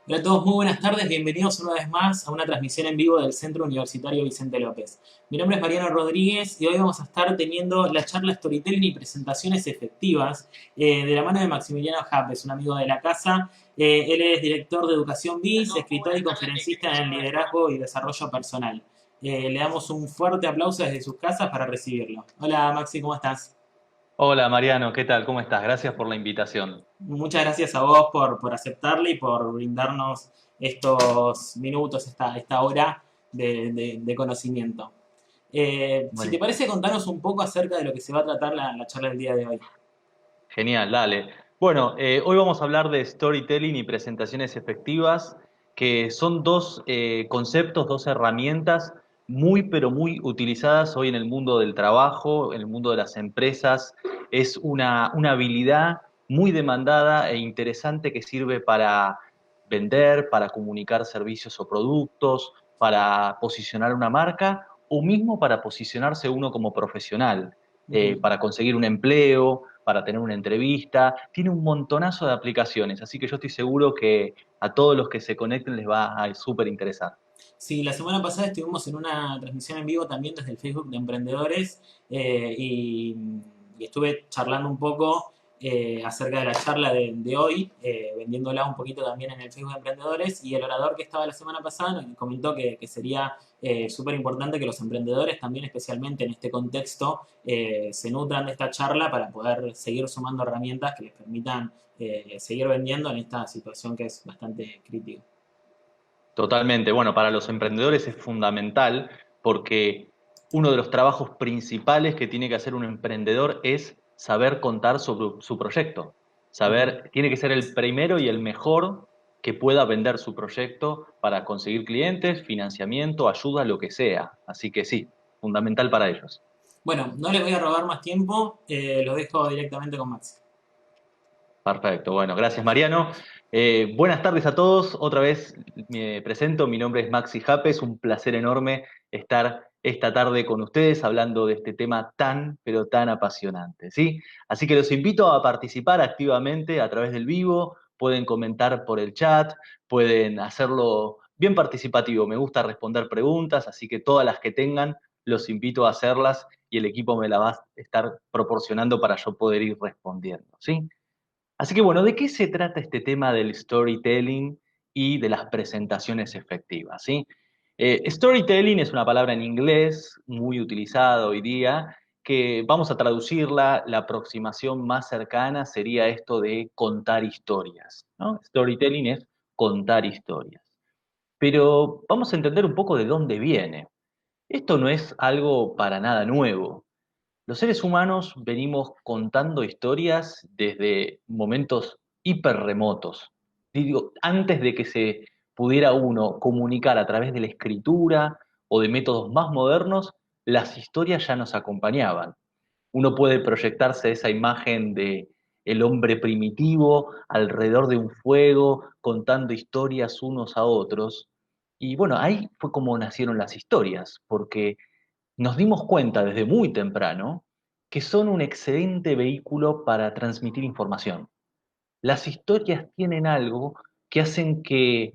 Hola a todos, muy buenas tardes, bienvenidos una vez más a una transmisión en vivo del Centro Universitario Vicente López. Mi nombre es Mariano Rodríguez y hoy vamos a estar teniendo la charla Storytelling y presentaciones efectivas de la mano de Maximiliano Japes, un amigo de la casa. Él es director de Educación BIS, escritor y conferencista en liderazgo y desarrollo personal. Le damos un fuerte aplauso desde sus casas para recibirlo. Hola Maxi, ¿cómo estás? Hola Mariano, ¿qué tal? ¿Cómo estás? Gracias por la invitación. Muchas gracias a vos por aceptarle y por brindarnos estos minutos, esta hora de conocimiento. Si te Bueno, parece, contanos un poco acerca de lo que se va a tratar la charla del día de hoy. genial, dale. Bueno, hoy vamos a hablar de storytelling y presentaciones efectivas, que son dos conceptos, dos herramientas muy, pero muy utilizadas hoy en el mundo del trabajo, en el mundo de las empresas. Es una habilidad muy demandada e interesante que sirve para vender, para comunicar servicios o productos, para posicionar una marca o mismo para posicionarse uno como profesional, Ujú. para conseguir un empleo, para tener una entrevista. Tiene un montonazo de aplicaciones, así que yo estoy seguro que a todos los que se conecten les va a súper interesar. Sí, la semana pasada estuvimos en una transmisión en vivo también desde el Facebook de Emprendedores y estuve charlando un poco acerca de la charla de hoy, vendiéndola un poquito también en el Facebook de Emprendedores, y el orador que estaba la semana pasada nos comentó que sería súper importante que los emprendedores también, especialmente en este contexto, se nutran de esta charla para poder seguir sumando herramientas que les permitan seguir vendiendo en esta situación que es bastante crítica. Totalmente. Bueno, para los emprendedores es fundamental porque uno de los trabajos principales que tiene que hacer un emprendedor es saber contar sobre su proyecto. Ujú. Tiene que ser el primero y el mejor que pueda vender su proyecto para conseguir clientes, financiamiento, ayuda, lo que sea. Así que sí, fundamental para ellos. Bueno, no les voy a robar más tiempo, lo dejo directamente con Max. Perfecto, bueno, gracias Mariano. Buenas tardes a todos. Otra vez me presento, mi nombre es Maxi Japes, un placer enorme estar esta tarde con ustedes hablando de este tema tan, pero tan apasionante, ¿sí? Así que los invito a participar activamente a través del vivo, pueden comentar por el chat, pueden hacerlo bien participativo. Me gusta responder preguntas, así que todas las que tengan, los invito a hacerlas y el equipo me la va a estar proporcionando para yo poder ir respondiendo, ¿sí? Así que bueno, ¿de qué se trata este tema del storytelling y de las presentaciones efectivas? ¿Sí? Storytelling es una palabra en inglés muy utilizada hoy día, que vamos a traducirla, la aproximación más cercana sería esto de contar historias, ¿no? Storytelling es contar historias. Pero vamos a entender un poco de dónde viene. Esto no es algo para nada nuevo. Los seres humanos venimos contando historias desde momentos hiper remotos. Digo, antes de que se pudiera uno comunicar a través de la escritura o de métodos más modernos, las historias ya nos acompañaban. Uno puede proyectarse esa imagen de el hombre primitivo alrededor de un fuego, contando historias unos a otros. Y bueno, ahí fue como nacieron las historias, porque nos dimos cuenta desde muy temprano que son un excelente vehículo para transmitir información. Las historias tienen algo que hacen que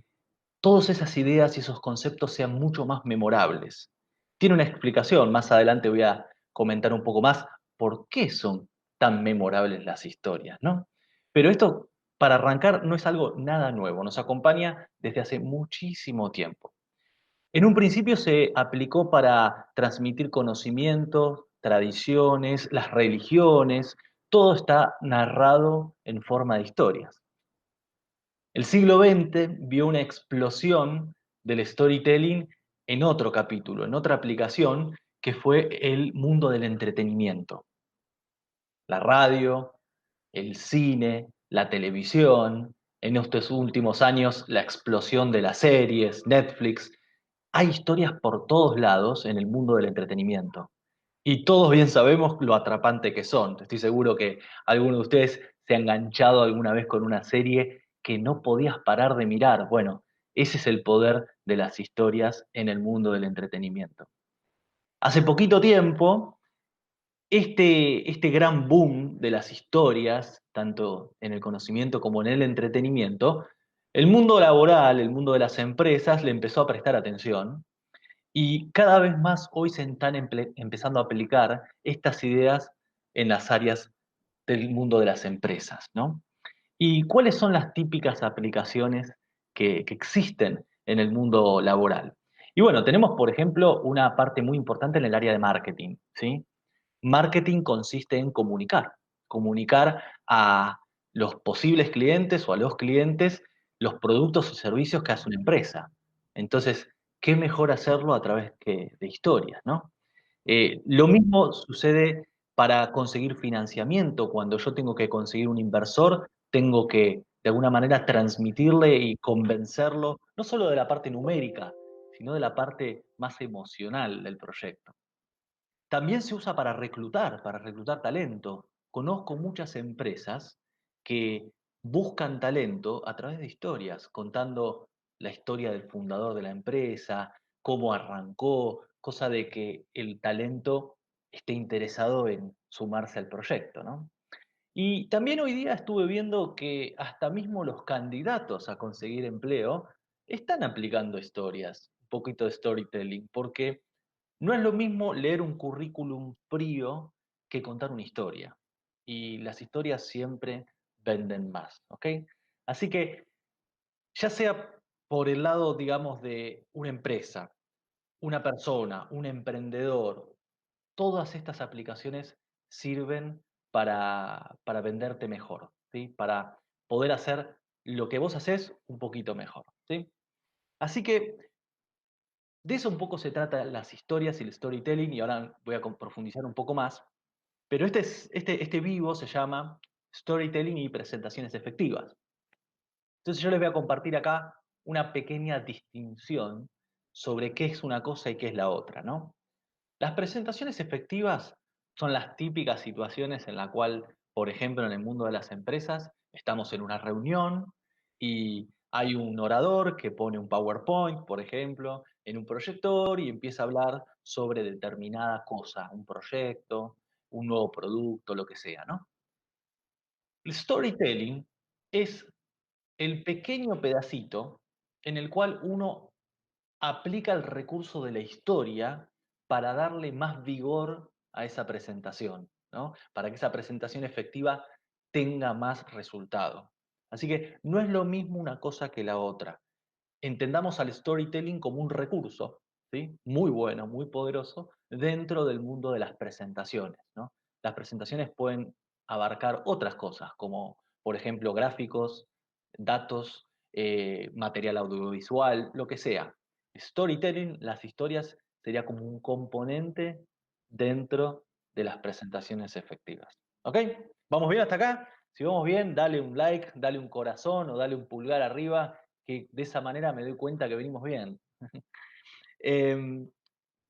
todas esas ideas y esos conceptos sean mucho más memorables. Tiene una explicación, más adelante voy a comentar un poco más por qué son tan memorables las historias, ¿no? Pero esto, para arrancar, no es algo nada nuevo, nos acompaña desde hace muchísimo tiempo. En un principio se aplicó para transmitir conocimientos, tradiciones, las religiones, todo está narrado en forma de historias. El siglo XX vio una explosión del storytelling en otro capítulo, en otra aplicación, que fue el mundo del entretenimiento. La radio, el cine, la televisión, en estos últimos años la explosión de las series, Netflix. Hay historias por todos lados en el mundo del entretenimiento. Y todos bien sabemos lo atrapante que son. Estoy seguro que alguno de ustedes se ha enganchado alguna vez con una serie que no podías parar de mirar. Bueno, ese es el poder de las historias en el mundo del entretenimiento. Hace poquito tiempo, este gran boom de las historias, tanto en el conocimiento como en el entretenimiento, El mundo laboral, el mundo de las empresas, le empezó a prestar atención y cada vez más hoy se están empezando a aplicar estas ideas en las áreas del mundo de las empresas, ¿no? ¿Y cuáles son las típicas aplicaciones que existen en el mundo laboral? Y bueno, tenemos, por ejemplo, una parte muy importante en el área de marketing, ¿sí? Marketing consiste en comunicar a los posibles clientes o a los clientes los productos o servicios que hace una empresa. Entonces, ¿qué mejor hacerlo a través de historias, ¿no? Lo mismo sucede para conseguir financiamiento. Cuando yo tengo que conseguir un inversor, tengo que de alguna manera transmitirle y convencerlo, no solo de la parte numérica, sino de la parte más emocional del proyecto. También se usa para reclutar talento. Conozco muchas empresas que buscan talento a través de historias, contando la historia del fundador de la empresa, cómo arrancó, cosa de que el talento esté interesado en sumarse al proyecto, ¿no? Y también hoy día estuve viendo que hasta mismo los candidatos a conseguir empleo están aplicando historias, un poquito de storytelling, porque no es lo mismo leer un currículum frío que contar una historia. Y las historias siempre venden más, ¿ok? Así que ya sea por el lado, digamos, de una empresa, una persona, un emprendedor, todas estas aplicaciones sirven para venderte mejor, ¿sí? Para poder hacer lo que vos haces un poquito mejor, ¿sí? Así que de eso un poco se trata las historias y el storytelling, y ahora voy a profundizar un poco más. Pero este vivo se llama Storytelling y presentaciones efectivas. Entonces yo les voy a compartir acá una pequeña distinción sobre qué es una cosa y qué es la otra, ¿no? Las presentaciones efectivas son las típicas situaciones en la cual, por ejemplo, en el mundo de las empresas, estamos en una reunión y hay un orador que pone un PowerPoint, por ejemplo, en un proyector y empieza a hablar sobre determinada cosa, un proyecto, un nuevo producto, lo que sea, ¿no? El storytelling es el pequeño pedacito en el cual uno aplica el recurso de la historia para darle más vigor a esa presentación, ¿no? Para que esa presentación efectiva tenga más resultado. Así que no es lo mismo una cosa que la otra. Entendamos al storytelling como un recurso, ¿sí? Muy bueno, muy poderoso, dentro del mundo de las presentaciones, ¿no? Las presentaciones pueden abarcar otras cosas, como por ejemplo gráficos, datos, material audiovisual, lo que sea. Storytelling, las historias, sería como un componente dentro de las presentaciones efectivas. ¿Ok? ¿Vamos bien hasta acá? Si vamos bien, dale un like, dale un corazón o dale un pulgar arriba, que de esa manera me doy cuenta que venimos bien. Em,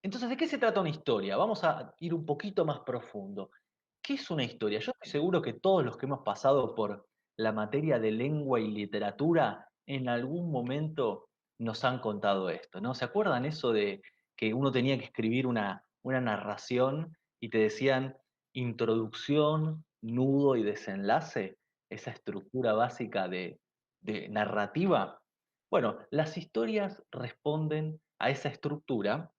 entonces, ¿de qué se trata una historia? Vamos a ir un poquito más profundo. ¿Qué es una historia? Yo estoy seguro que todos los que hemos pasado por la materia de lengua y literatura, en algún momento nos han contado esto, ¿no? ¿Se acuerdan eso de que uno tenía que escribir una narración y te decían introducción, nudo y desenlace? Esa estructura básica de narrativa. Bueno, las historias responden a esa estructura,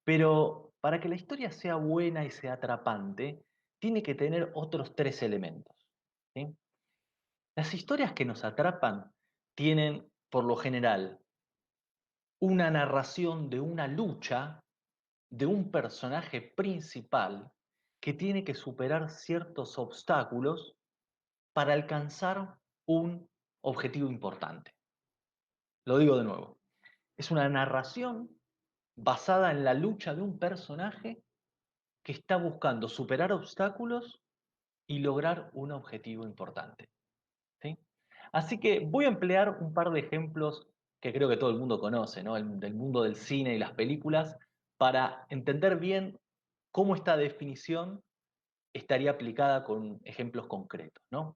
pero para que la historia sea buena y sea atrapante, tiene que tener otros tres elementos, ¿sí? Las historias que nos atrapan tienen, por lo general, una narración de una lucha de un personaje principal que tiene que superar ciertos obstáculos para alcanzar un objetivo importante. Lo digo de nuevo. Es una narración basada en la lucha de un personaje que está buscando superar obstáculos y lograr un objetivo importante, ¿sí? Así que voy a emplear un par de ejemplos que creo que todo el mundo conoce, ¿no? Del mundo del cine y las películas, para entender bien cómo esta definición estaría aplicada con ejemplos concretos, ¿no?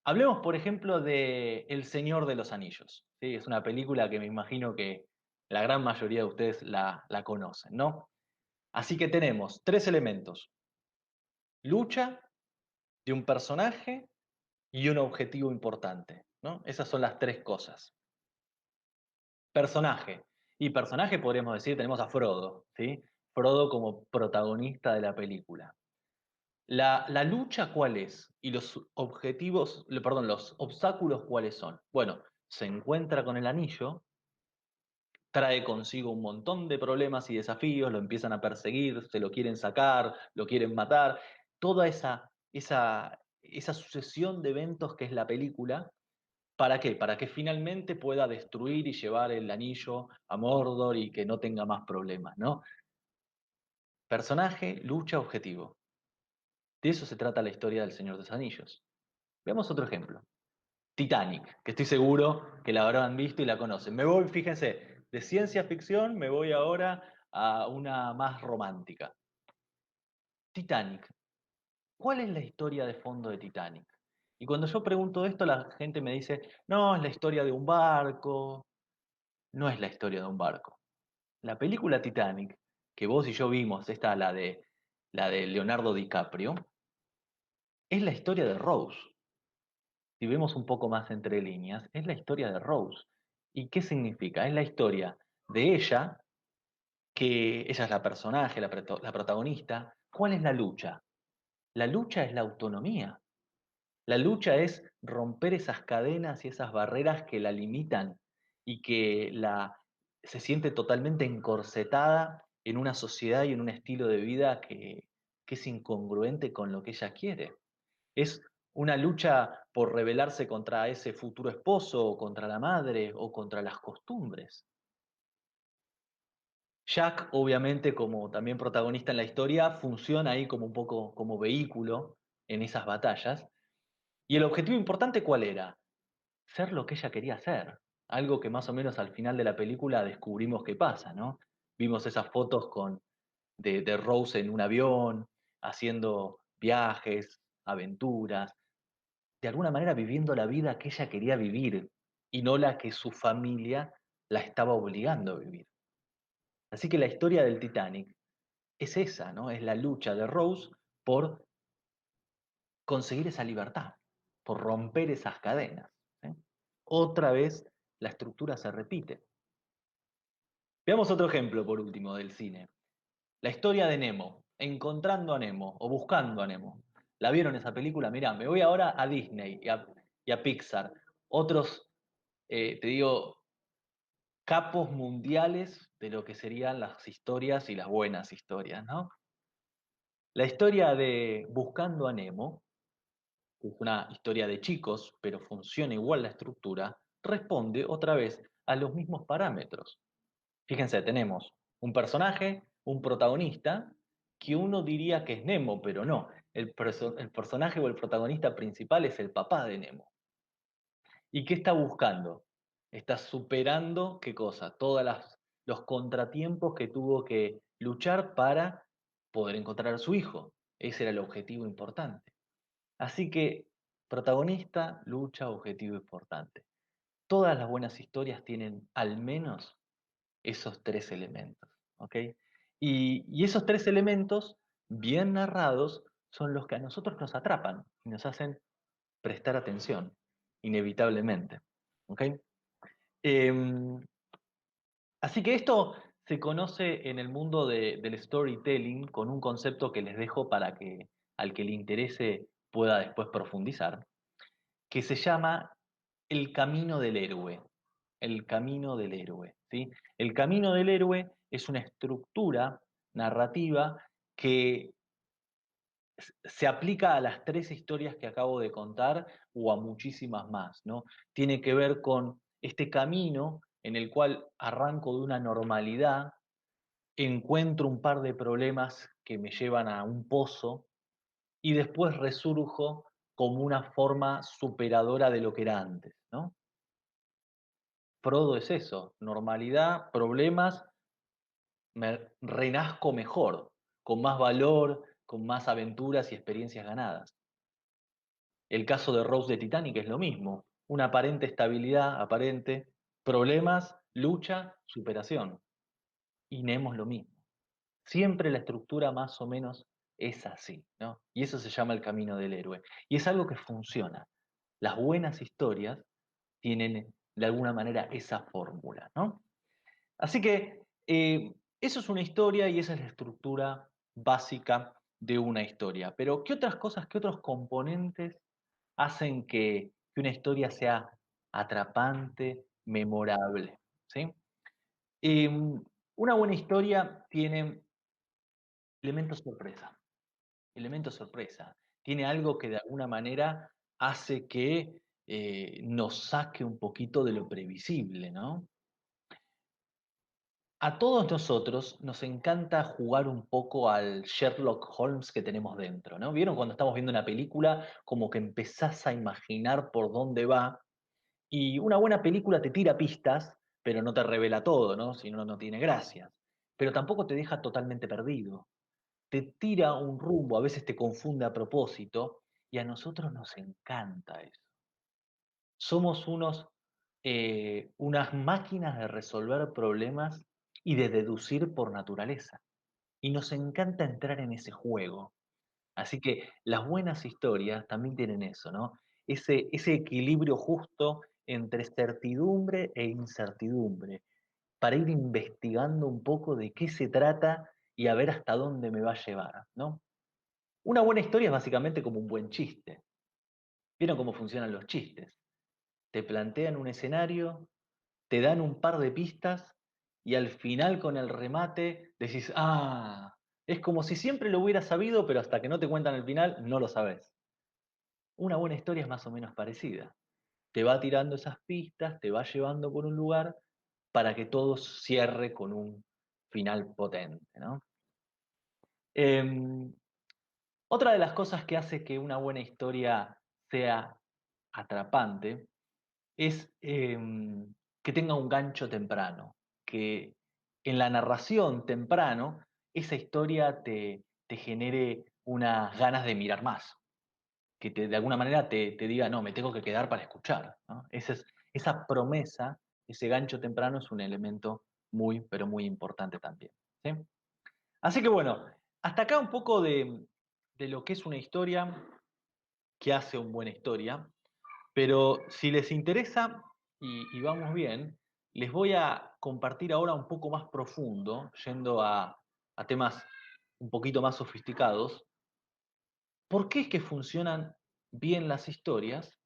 Hablemos, por ejemplo, de El Señor de los Anillos, ¿sí? Es una película que me imagino que la gran mayoría de ustedes la conocen, ¿no? Así que tenemos tres elementos: lucha de un personaje, y un objetivo importante, ¿no? Esas son las tres cosas. Personaje. Y personaje podríamos decir, tenemos a Frodo, ¿sí? Frodo como protagonista de la película. La lucha, ¿cuál es? Y los objetivos, perdón, los obstáculos, ¿cuáles son? Bueno, se encuentra con el anillo, trae consigo un montón de problemas y desafíos, lo empiezan a perseguir, se lo quieren sacar, lo quieren matar, toda esa sucesión de eventos que es la película. ¿Para qué? Para que finalmente pueda destruir y llevar el anillo a Mordor y que no tenga más problemas, ¿no? Personaje, lucha, objetivo. De eso se trata la historia del Señor de los Anillos. Veamos otro ejemplo. Titanic, que estoy seguro que la habrán visto y la conocen. Me voy, fíjense, de ciencia ficción me voy ahora a una más romántica. Titanic. ¿Cuál es la historia de fondo de Titanic? Y cuando yo pregunto esto, la gente me dice, no, es la historia de un barco. No es la historia de un barco. La película Titanic, que vos y yo vimos, esta la de Leonardo DiCaprio, es la historia de Rose. Si vemos un poco más entre líneas, es la historia de Rose. ¿Y qué significa? Es la historia de ella, que ella es la personaje, la protagonista. ¿Cuál es la lucha? La lucha es la autonomía. La lucha es romper esas cadenas y esas barreras que la limitan y que se siente totalmente encorsetada en una sociedad y en un estilo de vida que es incongruente con lo que ella quiere. Es una lucha por rebelarse contra ese futuro esposo, o contra la madre, o contra las costumbres. Jack, obviamente, como también protagonista en la historia, funciona ahí como un poco como vehículo en esas batallas. ¿Y el objetivo importante cuál era? Ser lo que ella quería ser. Algo que más o menos al final de la película descubrimos que pasa, ¿no? Vimos esas fotos de Rose en un avión, haciendo viajes, aventuras, de alguna manera viviendo la vida que ella quería vivir y no la que su familia la estaba obligando a vivir. Así que la historia del Titanic es esa, ¿no? Es la lucha de Rose por conseguir esa libertad, por romper esas cadenas. ¿Sí? Otra vez la estructura se repite. Veamos otro ejemplo, por último, del cine. La historia de Nemo, encontrando a Nemo o buscando a Nemo. ¿La vieron esa película? Mirá, me voy ahora a Disney y a Pixar. Otros, te digo, capos mundiales de lo que serían las historias y las buenas historias, ¿no? La historia de Buscando a Nemo, que es una historia de chicos, pero funciona igual la estructura, responde otra vez a los mismos parámetros. Fíjense, tenemos un personaje, un protagonista, que uno diría que es Nemo, pero no. El personaje o el protagonista principal es el papá de Nemo. ¿Y qué está buscando? Está superando, ¿qué cosa? Todos los contratiempos que tuvo que luchar para poder encontrar a su hijo. Ese era el objetivo importante. Así que, protagonista, lucha, objetivo importante. Todas las buenas historias tienen al menos esos tres elementos, ¿ok? Y esos tres elementos, bien narrados, son los que a nosotros nos atrapan y nos hacen prestar atención, inevitablemente, ¿ok? Em, Así que esto se conoce en el mundo del storytelling con un concepto que les dejo para que al que le interese pueda después profundizar, que se llama el camino del héroe. El camino del héroe, ¿sí? El camino del héroe es una estructura narrativa que se aplica a las tres historias que acabo de contar o a muchísimas más, ¿no? Tiene que ver con este camino en el cual arranco de una normalidad, encuentro un par de problemas que me llevan a un pozo y después resurjo como una forma superadora de lo que era antes, ¿no? Frodo es eso, normalidad, problemas, me renazco mejor, con más valor, con más aventuras y experiencias ganadas. El caso de Rose de Titanic es lo mismo, una aparente estabilidad, aparente, problemas, lucha, superación. Y Nemo es lo mismo. Siempre la estructura más o menos es así, ¿no? Y eso se llama el camino del héroe. Y es algo que funciona. Las buenas historias tienen de alguna manera esa fórmula, ¿no? Así que eso es una historia y esa es la estructura básica de una historia. Pero ¿qué otras cosas, qué otros componentes hacen que una historia sea atrapante, memorable? ¿Sí? Una buena historia tiene elementos sorpresa, elementos sorpresa. Tiene algo que de alguna manera hace que nos saque un poquito de lo previsible, ¿no? A todos nosotros nos encanta jugar un poco al Sherlock Holmes que tenemos dentro, ¿no? ¿Vieron cuando estamos viendo una película como que empezás a imaginar por dónde va? Y una buena película te tira pistas, pero no te revela todo, ¿no? Si no, no tiene gracia. Pero tampoco te deja totalmente perdido. Te tira un rumbo, a veces te confunde a propósito, y a nosotros nos encanta eso. Somos unas máquinas de resolver problemas y de deducir por naturaleza. Y nos encanta entrar en ese juego. Así que las buenas historias también tienen eso, ¿no? Ese equilibrio justo entre certidumbre e incertidumbre, para ir investigando un poco de qué se trata y a ver hasta dónde me va a llevar, ¿no? Una buena historia es básicamente como un buen chiste. ¿Vieron cómo funcionan los chistes? Te plantean un escenario, te dan un par de pistas y al final con el remate decís, ah, es como si siempre lo hubieras sabido, pero hasta que no te cuentan el final no lo sabes. Una buena historia es más o menos parecida. Te va tirando esas pistas, te va llevando por un lugar para que todo cierre con un final potente, ¿no? Em, Otra de las cosas que hace que una buena historia sea atrapante es que tenga un gancho temprano, que en la narración temprano esa historia te genere unas ganas de mirar más, que de alguna manera te diga, no, me tengo que quedar para escuchar, ¿no? Esa promesa, ese gancho temprano es un elemento muy, pero muy importante también, ¿sí? Así que bueno, hasta acá un poco de lo que es una historia, que hace una buena historia. Pero si les interesa y vamos bien, les voy a compartir ahora un poco más profundo, yendo a temas un poquito más sofisticados, por qué es que funcionan bien las historias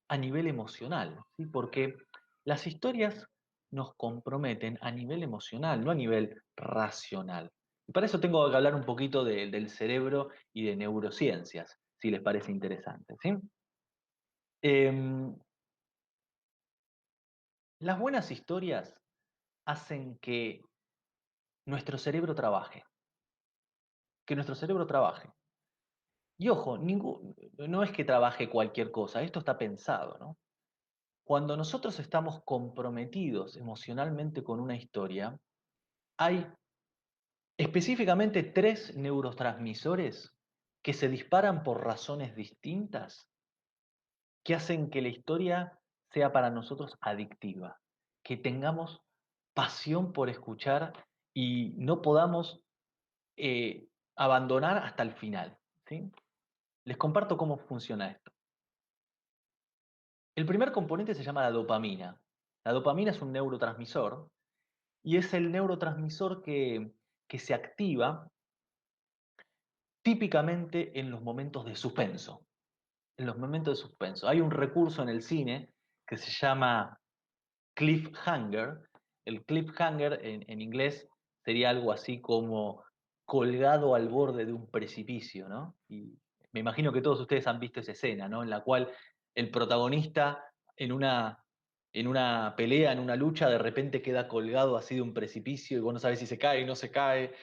a nivel emocional, ¿sí? Porque las historias nos comprometen a nivel emocional, no a nivel racional. Y para eso tengo que hablar un poquito del cerebro y de neurociencias, si les parece interesante, ¿sí? Em, las buenas historias hacen que nuestro cerebro trabaje, que nuestro cerebro trabaje. Y ojo, no es que trabaje cualquier cosa, esto está pensado, ¿no? Cuando nosotros estamos comprometidos emocionalmente con una historia, hay específicamente tres neurotransmisores que se disparan por razones distintas que hacen que la historia sea para nosotros adictiva, que tengamos pasión por escuchar y no podamos abandonar hasta el final, ¿sí? Les comparto cómo funciona esto. El primer componente se llama la dopamina. La dopamina es un neurotransmisor y es el neurotransmisor que se activa típicamente en los momentos de suspenso. En los momentos de suspenso. Hay un recurso en el cine que se llama cliffhanger. El cliffhanger en inglés sería algo así como colgado al borde de un precipicio, ¿no? Y me imagino que todos ustedes han visto esa escena, ¿no? En la cual el protagonista en una pelea, en una lucha, de repente queda colgado así de un precipicio y vos no sabés si se cae o no se cae.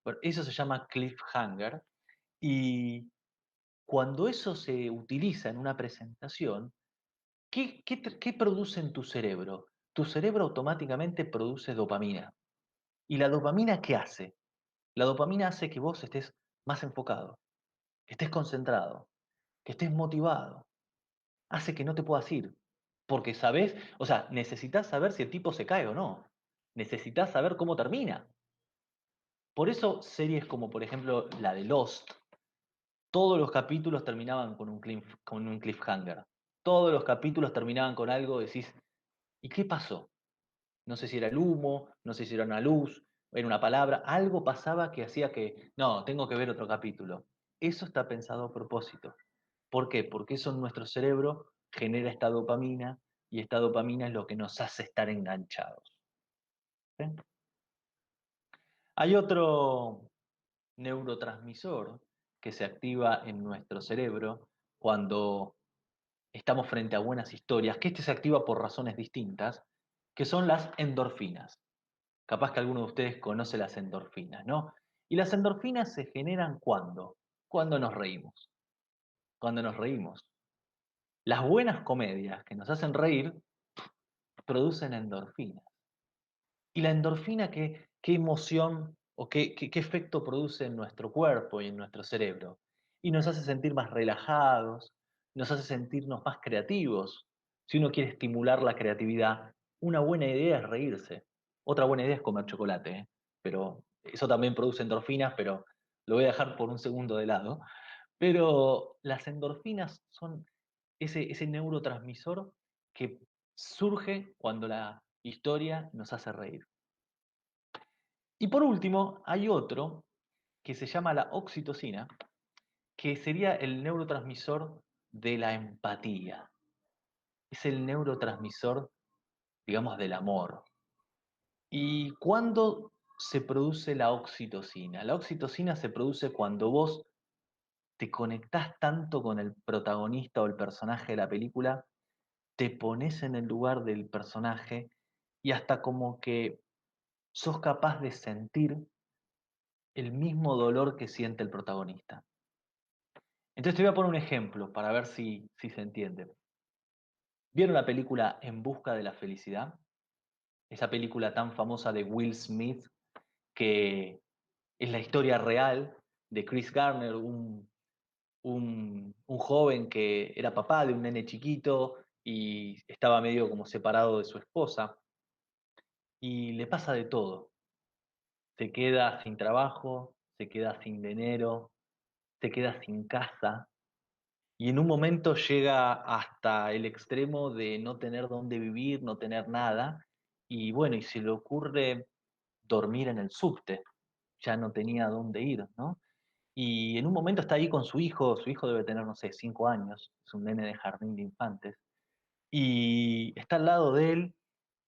Bueno, eso se llama cliffhanger. Y cuando eso se utiliza en una presentación, ¿qué produce en tu cerebro? Tu cerebro automáticamente produce dopamina. ¿Y la dopamina qué hace? La dopamina hace que vos estés más enfocado, que estés concentrado, que estés motivado. Hace que no te puedas ir. Porque sabés, o sea, necesitas saber si el tipo se cae o no. Necesitas saber cómo termina. Por eso series como por ejemplo la de Lost, todos los capítulos terminaban con un cliffhanger. Todos los capítulos terminaban con algo, decís, ¿y qué pasó? No sé si era el humo, no sé si era una luz, era una palabra, algo pasaba que hacía que, no, tengo que ver otro capítulo. Eso está pensado a propósito. ¿Por qué? Porque eso en nuestro cerebro genera esta dopamina y esta dopamina es lo que nos hace estar enganchados. ¿Sí? Hay otro neurotransmisor que se activa en nuestro cerebro cuando estamos frente a buenas historias, que este se activa por razones distintas, que son las endorfinas. Capaz que alguno de ustedes conoce las endorfinas, ¿no? Y las endorfinas se generan ¿cuándo? Cuando nos reímos. Cuando nos reímos. Las buenas comedias que nos hacen reír producen endorfinas. ¿Y la endorfina qué emoción o qué efecto produce en nuestro cuerpo y en nuestro cerebro? Y nos hace sentir más relajados, nos hace sentirnos más creativos. Si uno quiere estimular la creatividad, una buena idea es reírse. Otra buena idea es comer chocolate, ¿eh? Pero eso también produce endorfinas, pero lo voy a dejar por un segundo de lado. Pero las endorfinas son ese neurotransmisor que surge cuando la historia nos hace reír. Y por último, hay otro que se llama la oxitocina, que sería el neurotransmisor de la empatía. Es el neurotransmisor, digamos, del amor. ¿Y cuándo se produce la oxitocina? La oxitocina se produce cuando vos te conectás tanto con el protagonista o el personaje de la película, te pones en el lugar del personaje y hasta como que sos capaz de sentir el mismo dolor que siente el protagonista. Entonces te voy a poner un ejemplo para ver si se entiende. ¿Vieron la película En busca de la felicidad? Esa película tan famosa de Will Smith, que es la historia real de Chris Garner, un joven que era papá de un nene chiquito y estaba medio como separado de su esposa, y le pasa de todo. Se queda sin trabajo, se queda sin dinero, se queda sin casa, y en un momento llega hasta el extremo de no tener dónde vivir, no tener nada, y bueno, y se le ocurre dormir en el subte, ya no tenía dónde ir, ¿no? Y en un momento está ahí con su hijo debe tener, no sé, 5 años, es un nene de jardín de infantes, y está al lado de él,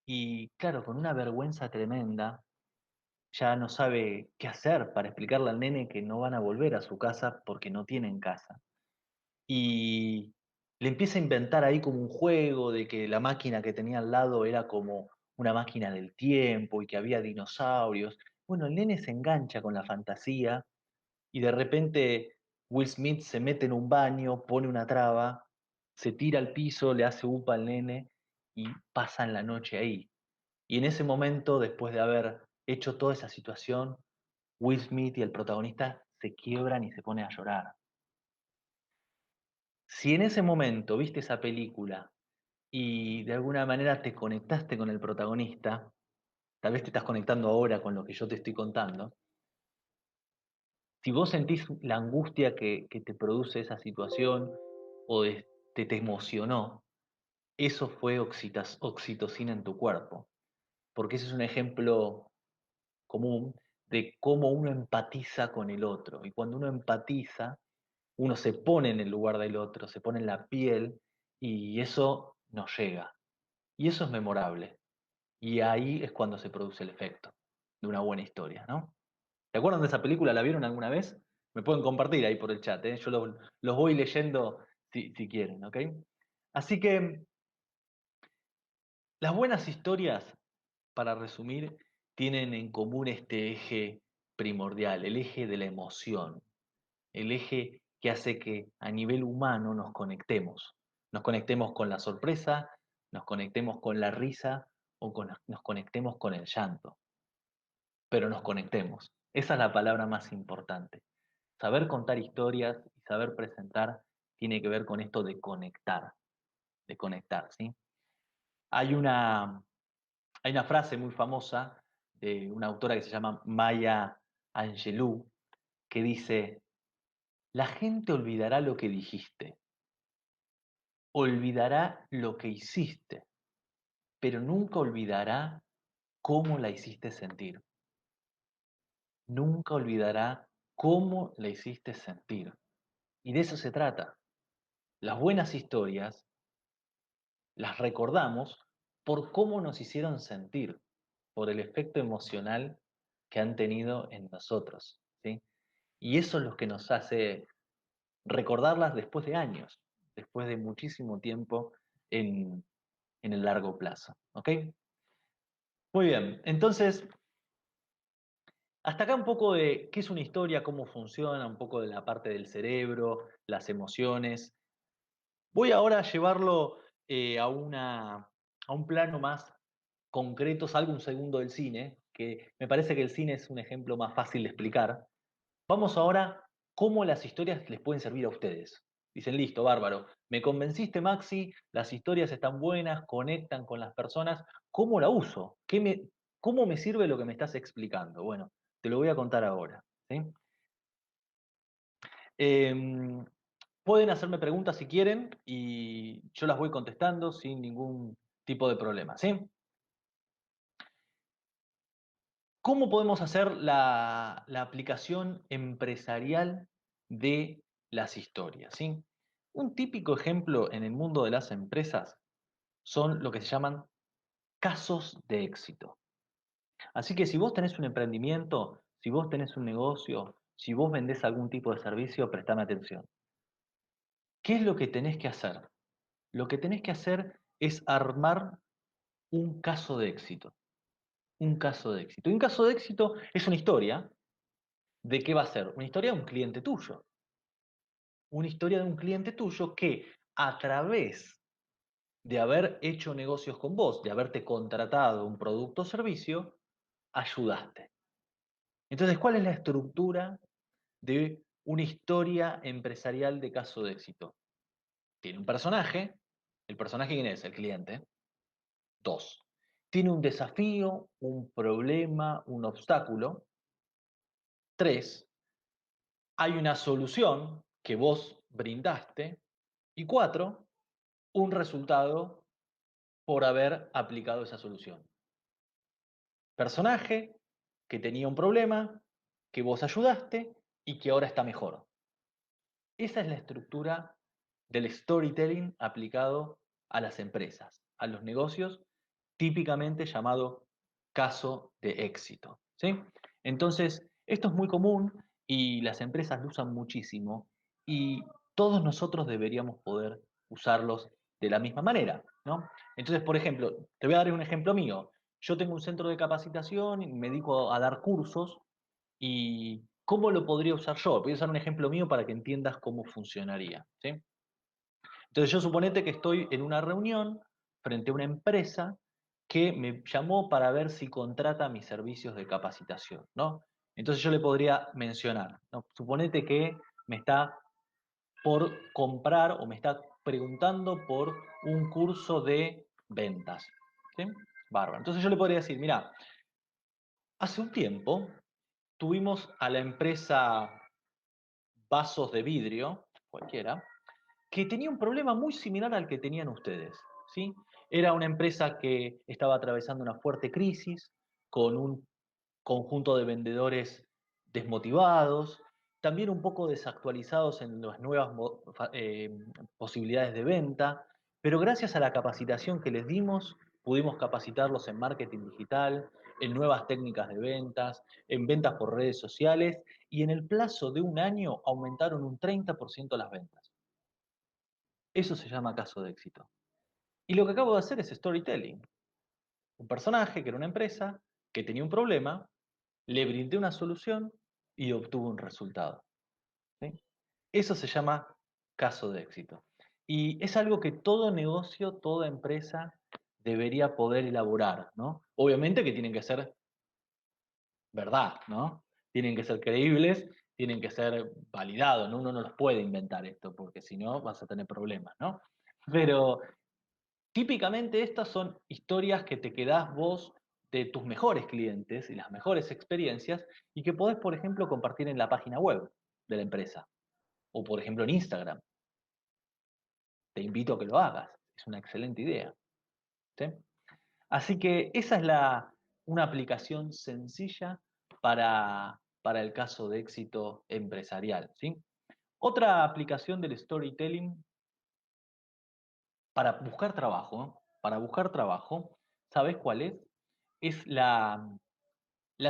y claro, con una vergüenza tremenda, ya no sabe qué hacer para explicarle al nene que no van a volver a su casa porque no tienen casa. Y le empieza a inventar ahí como un juego de que la máquina que tenía al lado era como una máquina del tiempo y que había dinosaurios. Bueno, el nene se engancha con la fantasía y de repente Will Smith se mete en un baño, pone una traba, se tira al piso, le hace upa al nene y pasan la noche ahí. Y en ese momento, después de haber hecho toda esa situación, Will Smith y el protagonista se quiebran y se ponen a llorar. Si en ese momento viste esa película y de alguna manera te conectaste con el protagonista, tal vez te estás conectando ahora con lo que yo te estoy contando, si vos sentís la angustia que te produce esa situación o te emocionó, eso fue oxitocina en tu cuerpo, porque ese es un ejemplo común de cómo uno empatiza con el otro. Y cuando uno empatiza, uno se pone en el lugar del otro, se pone en la piel y eso nos llega. Y eso es memorable. Y ahí es cuando se produce el efecto de una buena historia, ¿no? ¿Se acuerdan de esa película? ¿La vieron alguna vez? Me pueden compartir ahí por el chat, ¿eh? Yo los voy leyendo si quieren, ¿ok? Así que las buenas historias, para resumir, tienen en común este eje primordial, el eje de la emoción, el eje que hace que a nivel humano nos conectemos con la sorpresa, nos conectemos con la risa o nos conectemos con el llanto, pero nos conectemos. Esa es la palabra más importante. Saber contar historias y saber presentar tiene que ver con esto de conectar, ¿sí? Hay una, hay una frase muy famosa de una autora que se llama Maya Angelou que dice, la gente olvidará lo que dijiste, olvidará lo que hiciste, pero nunca olvidará cómo la hiciste sentir. Nunca olvidará cómo la hiciste sentir. Y de eso se trata. Las buenas historias las recordamos por cómo nos hicieron sentir, por el efecto emocional que han tenido en nosotros, ¿sí? Y eso es lo que nos hace recordarlas después de años, después de muchísimo tiempo en el largo plazo, ¿ok? Muy bien, entonces, hasta acá un poco de qué es una historia, cómo funciona, un poco de la parte del cerebro, las emociones. Voy ahora a llevarlo a un plano más concreto, salgo un segundo del cine, que me parece que el cine es un ejemplo más fácil de explicar. Vamos ahora cómo las historias les pueden servir a ustedes. Dicen, listo, bárbaro, me convenciste, Maxi, las historias están buenas, conectan con las personas. ¿Cómo la uso? ¿Cómo me sirve lo que me estás explicando? Bueno, te lo voy a contar ahora, ¿sí? Em, Pueden hacerme preguntas si quieren y yo las voy contestando sin ningún tipo de problema, ¿sí? ¿Cómo podemos hacer la aplicación empresarial de las historias, ¿sí? Un típico ejemplo en el mundo de las empresas son lo que se llaman casos de éxito. Así que si vos tenés un emprendimiento, si vos tenés un negocio, si vos vendés algún tipo de servicio, prestame atención. ¿Qué es lo que tenés que hacer? Lo que tenés que hacer es armar un caso de éxito. Un caso de éxito. Y un caso de éxito es una historia. ¿De qué va a ser? Una historia de un cliente tuyo. Una historia de un cliente tuyo que a través de haber hecho negocios con vos, de haberte contratado un producto o servicio, ayudaste. Entonces, ¿cuál es la estructura de una historia empresarial de caso de éxito? Tiene un personaje. ¿El personaje quién es? El cliente. Dos. Tiene un desafío, un problema, un obstáculo. Tres. Hay una solución que vos brindaste. Y cuatro, un resultado por haber aplicado esa solución. Personaje que tenía un problema, que vos ayudaste y que ahora está mejor. Esa es la estructura del storytelling aplicado a las empresas, a los negocios, típicamente llamado caso de éxito, ¿sí? Entonces, esto es muy común y las empresas lo usan muchísimo y todos nosotros deberíamos poder usarlos de la misma manera, ¿no? Entonces, por ejemplo, te voy a dar un ejemplo mío. Yo tengo un centro de capacitación y me dedico a dar cursos y ¿cómo lo podría usar yo? Voy a usar un ejemplo mío para que entiendas cómo funcionaría, ¿sí? Entonces yo suponete que estoy en una reunión frente a una empresa que me llamó para ver si contrata mis servicios de capacitación, ¿no? Entonces yo le podría mencionar, ¿no? Suponete que me está por comprar o me está preguntando por un curso de ventas, ¿sí? Bárbaro. Entonces yo le podría decir, mira, hace un tiempo tuvimos a la empresa Vasos de Vidrio, cualquiera, que tenía un problema muy similar al que tenían ustedes, ¿sí? Era una empresa que estaba atravesando una fuerte crisis, con un conjunto de vendedores desmotivados, también un poco desactualizados en las nuevas posibilidades de venta, pero gracias a la capacitación que les dimos, pudimos capacitarlos en marketing digital, en nuevas técnicas de ventas, en ventas por redes sociales, y en el plazo de un año aumentaron un 30% las ventas. Eso se llama caso de éxito. Y lo que acabo de hacer es storytelling. Un personaje que era una empresa, que tenía un problema, le brindé una solución y obtuvo un resultado, ¿sí? Eso se llama caso de éxito. Y es algo que todo negocio, toda empresa debería poder elaborar, ¿no? Obviamente que tienen que ser verdad, ¿no? Tienen que ser creíbles, tienen que ser validados, ¿no? Uno no los puede inventar esto, porque si no vas a tener problemas, ¿no? Pero típicamente estas son historias que te quedás vos de tus mejores clientes y las mejores experiencias y que podés, por ejemplo, compartir en la página web de la empresa o, por ejemplo, en Instagram. te invito a que lo hagas. Es una excelente idea. ¿Sí? Así que esa es una aplicación sencilla para el caso de éxito empresarial. ¿Sí? Otra aplicación del storytelling para buscar trabajo, ¿no? Para buscar trabajo, ¿sabes cuál es? Es la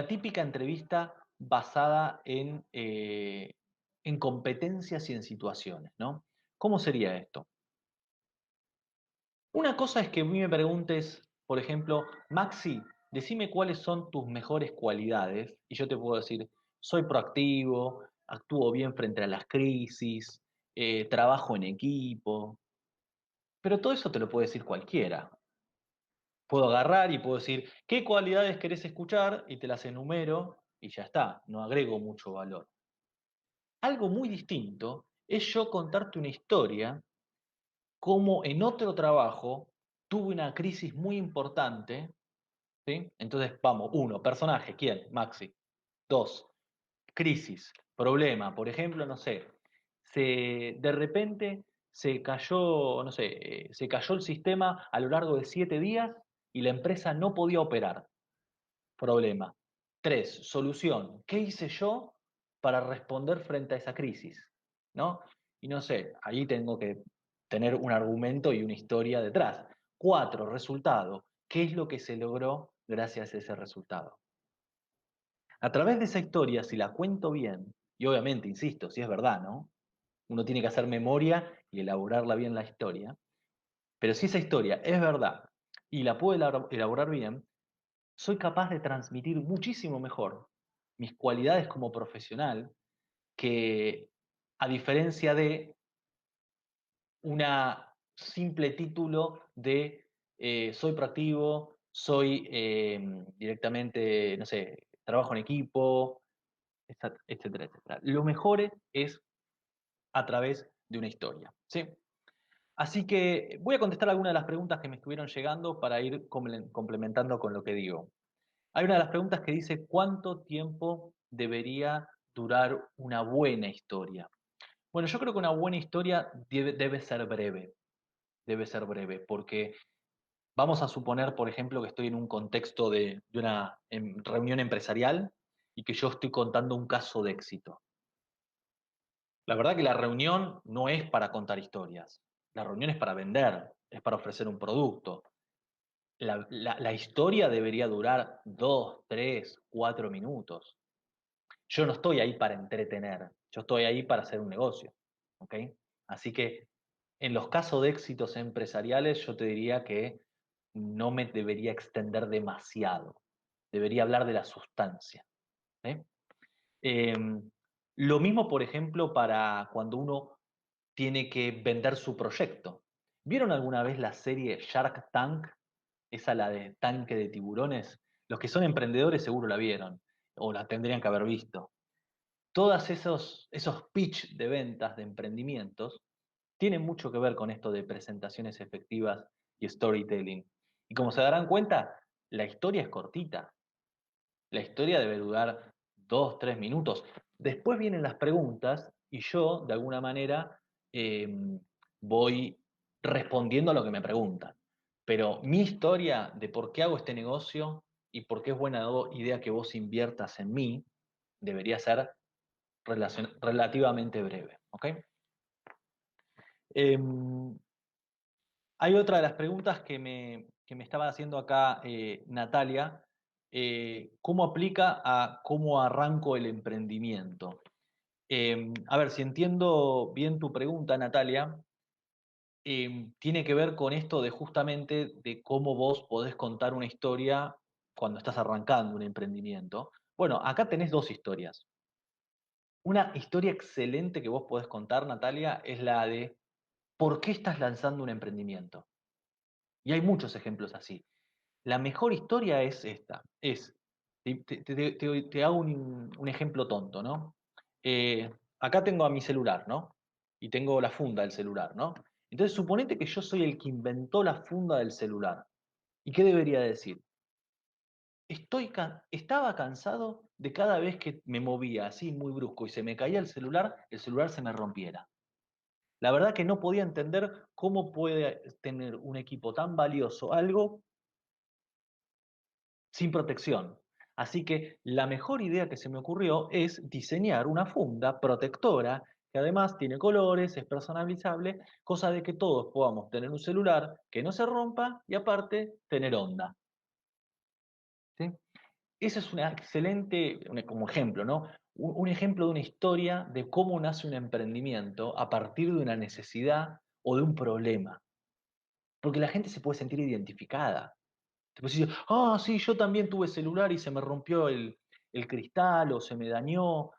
típica entrevista basada en competencias y en situaciones, ¿no? ¿Cómo sería esto? Una cosa es que a mí me preguntes, por ejemplo, Maxi, decime cuáles son tus mejores cualidades, y yo te puedo decir, soy proactivo, actúo bien frente a las crisis, trabajo en equipo, pero todo eso te lo puede decir cualquiera. Puedo agarrar y puedo decir, ¿qué cualidades querés escuchar? Y te las enumero y ya está, no agrego mucho valor. Algo muy distinto es yo contarte una historia, como en otro trabajo tuve una crisis muy importante, ¿sí? Entonces, vamos, uno, personaje, ¿quién? Maxi. Dos, crisis, problema, por ejemplo, no sé, de repente se cayó, no sé, se cayó el sistema a lo largo de 7 días y la empresa no podía operar. Problema. Tres, solución. ¿Qué hice yo para responder frente a esa crisis? ¿No? Y no sé, ahí tengo que tener un argumento y una historia detrás. Cuatro, resultado. ¿Qué es lo que se logró gracias a ese resultado? A través de esa historia, si la cuento bien, y obviamente, insisto, si es verdad, ¿no? Uno tiene que hacer memoria y elaborarla bien la historia, pero si esa historia es verdad y la puedo elaborar bien, soy capaz de transmitir muchísimo mejor mis cualidades como profesional que a diferencia de una simple título de soy proactivo, soy directamente, no sé, trabajo en equipo, etcétera, etcétera. Lo mejor es a través de una historia, ¿sí? Así que voy a contestar algunas de las preguntas que me estuvieron llegando para ir complementando con lo que digo. Hay una de las preguntas que dice, ¿cuánto tiempo debería durar una buena historia? Bueno, yo creo que una buena historia debe ser breve, porque vamos a suponer, por ejemplo, que estoy en un contexto de una reunión empresarial y que yo estoy contando un caso de éxito. La verdad que la reunión no es para contar historias, la reunión es para vender, es para ofrecer un producto. La historia debería durar 2, 3, 4 minutos. Yo no estoy ahí para entretener, yo estoy ahí para hacer un negocio, ¿ok? Así que en los casos de éxitos empresariales yo te diría que no me debería extender demasiado, debería hablar de la sustancia. ¿Eh? Eh, lo mismo, por ejemplo, para cuando uno tiene que vender su proyecto. ¿Vieron alguna vez la serie Shark Tank? Esa la de tanque de tiburones. Los que son emprendedores seguro la vieron o la tendrían que haber visto. Todos esos pitch de ventas, de emprendimientos, tienen mucho que ver con esto de presentaciones efectivas y storytelling. Y como se darán cuenta, la historia es cortita. La historia debe durar 2, 3 minutos. Después vienen las preguntas y yo, de alguna manera, eh, voy respondiendo a lo que me preguntan. Pero mi historia de por qué hago este negocio y por qué es buena idea que vos inviertas en mí, debería ser relativamente breve. ¿Ok? Hay otra de las preguntas que me estaba haciendo acá Natalia. ¿Cómo aplica a cómo arranco el emprendimiento? A ver, si entiendo bien tu pregunta, Natalia, tiene que ver con esto de justamente de cómo vos podés contar una historia cuando estás arrancando un emprendimiento. Bueno, acá tenés dos historias. Una historia excelente que vos podés contar, Natalia, es la de ¿por qué estás lanzando un emprendimiento? Y hay muchos ejemplos así. La mejor historia es esta. Te hago un ejemplo tonto, ¿no? Acá tengo a mi celular, ¿no? Y tengo la funda del celular, ¿no? Entonces, suponete que yo soy el que inventó la funda del celular. ¿Y qué debería decir? Estaba cansado de cada vez que me movía así muy brusco y se me caía el celular se me rompiera. La verdad que no podía entender cómo puede tener un equipo tan valioso algo sin protección. Así que la mejor idea que se me ocurrió es diseñar una funda protectora que además tiene colores, es personalizable, cosa de que todos podamos tener un celular que no se rompa y aparte tener onda. ¿Sí? Ese es una excelente, como ejemplo, ¿no? Un ejemplo de una historia de cómo nace un emprendimiento a partir de una necesidad o de un problema. Porque la gente se puede sentir identificada. Te puedes decir, ah, sí, yo también tuve celular y se me rompió el cristal o se me dañó.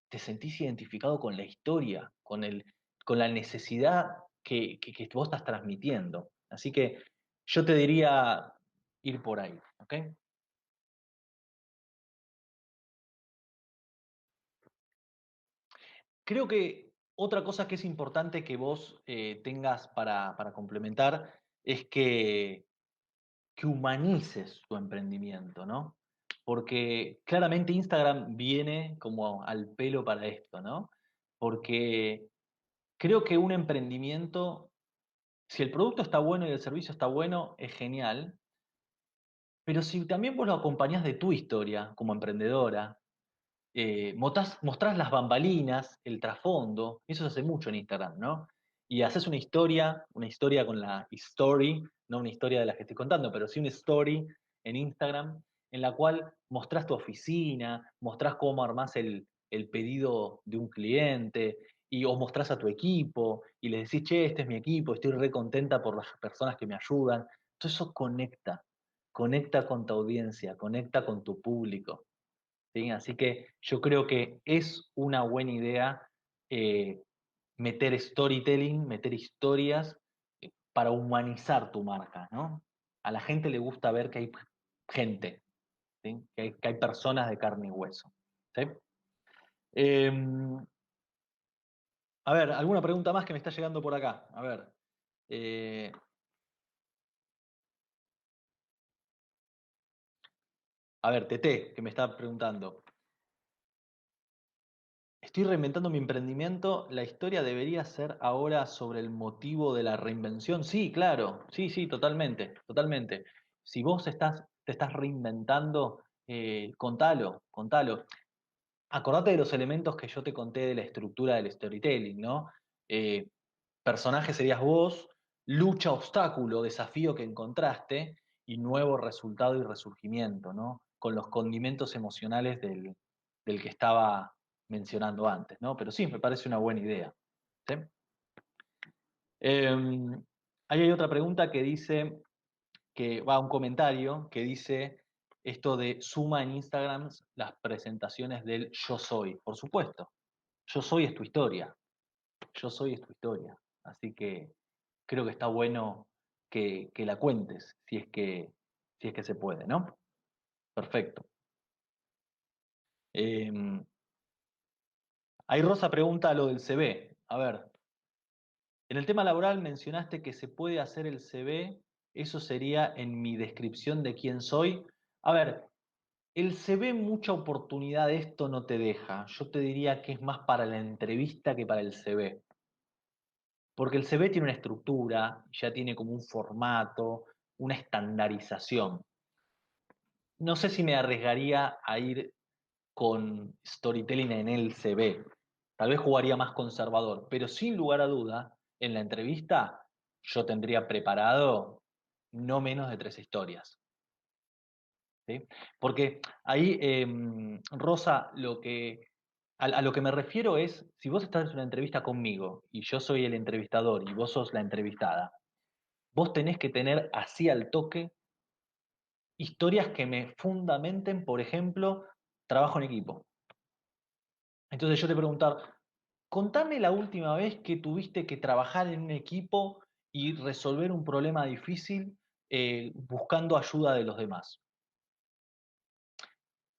Te sentís identificado con la historia, con la necesidad que vos estás transmitiendo. Así que yo te diría ir por ahí, ¿ok? Creo que otra cosa que es importante que vos tengas para complementar es que humanices tu emprendimiento, ¿no? Porque claramente Instagram viene como al pelo para esto, ¿no? Porque creo que un emprendimiento, si el producto está bueno y el servicio está bueno, es genial, pero si también vos lo acompañás de tu historia como emprendedora, mostrás las bambalinas, el trasfondo, eso se hace mucho en Instagram, ¿no? Y haces una historia con la story, no una historia de las que estoy contando, pero sí una story en Instagram, en la cual mostrás tu oficina, mostrás cómo armás el pedido de un cliente, o mostrás a tu equipo, y les decís, che, este es mi equipo, estoy re contenta por las personas que me ayudan. Todo eso conecta con tu audiencia, conecta con tu público. ¿Sí? Así que yo creo que es una buena idea eh, meter storytelling, meter historias para humanizar tu marca, ¿no? A la gente le gusta ver que hay gente, ¿sí? Que hay personas de carne y hueso. ¿Sí? Eh, a ver, alguna pregunta más que me está llegando por acá. Eh, Tete, que me está preguntando. Estoy reinventando mi emprendimiento. La historia debería ser ahora sobre el motivo de la reinvención. Sí, claro. Sí, sí, totalmente, totalmente. Si vos te estás reinventando, contalo, contalo. Acordate de los elementos que yo te conté de la estructura del storytelling, ¿no? Eh, Personaje serías vos, lucha, obstáculo, desafío que encontraste y nuevo resultado y resurgimiento, ¿no? Con los condimentos emocionales del que estaba mencionando antes, ¿no? Pero sí, me parece una buena idea. ¿Sí? Ahí hay otra pregunta que dice, que va un comentario que dice esto de suma en Instagram las presentaciones del yo soy. Por supuesto, yo soy es tu historia, yo soy es tu historia. Así que creo que está bueno que la cuentes, si es que se puede, ¿no? Perfecto. Eh, Ahí Rosa pregunta lo del CV. A ver, en el tema laboral mencionaste que se puede hacer el CV, eso sería en mi descripción de quién soy. A ver, el CV mucha oportunidad de esto no te deja. Yo te diría que es más para la entrevista que para el CV. Porque el CV tiene una estructura, ya tiene como un formato, una estandarización. No sé si me arriesgaría a ir con storytelling en el CV. Tal vez jugaría más conservador, pero sin lugar a duda, en la entrevista yo tendría preparado no menos de 3 historias. ¿Sí? Porque ahí, Rosa, a lo que me refiero es, si vos estás en una entrevista conmigo y yo soy el entrevistador y vos sos la entrevistada, vos tenés que tener así al toque historias que me fundamenten, por ejemplo, trabajo en equipo. Entonces yo te preguntar, contame la última vez que tuviste que trabajar en un equipo y resolver un problema difícil buscando ayuda de los demás.